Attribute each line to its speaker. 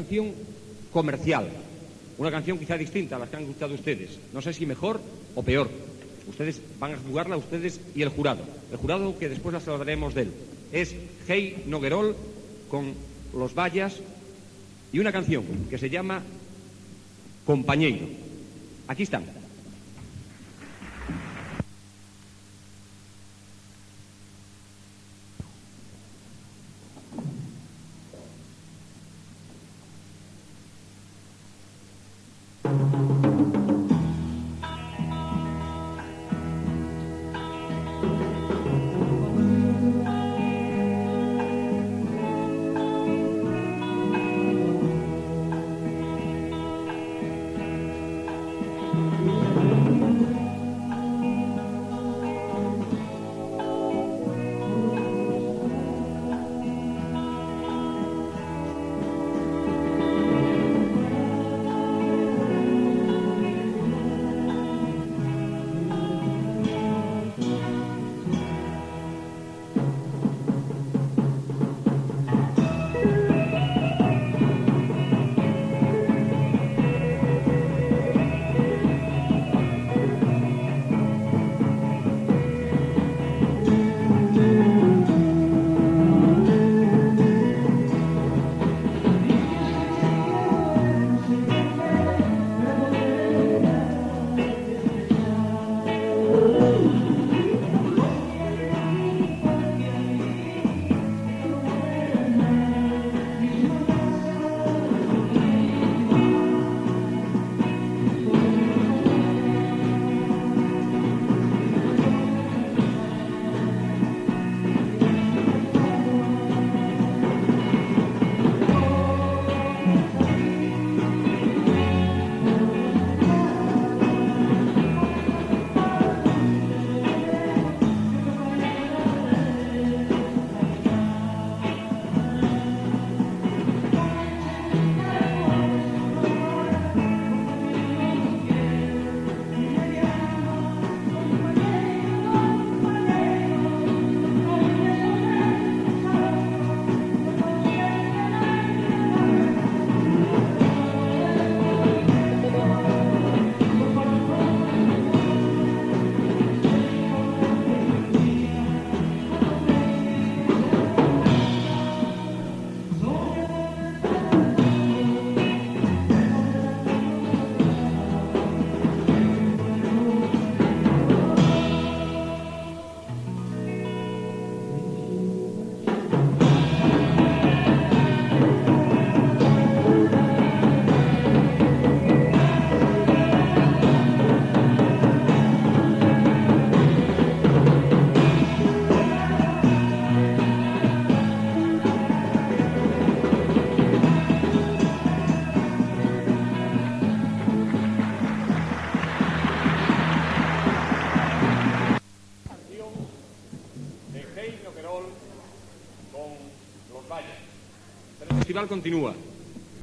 Speaker 1: canción comercial, una canción quizá distinta a las que han escuchado ustedes. No sé si mejor o peor. Ustedes van a jugarla, ustedes y el jurado. El jurado que después la saludaremos de él. Es Hey Noguerol con Los Vallas y una canción que se llama Compañeiro. Aquí están. Con Los Vallas. El festival continúa.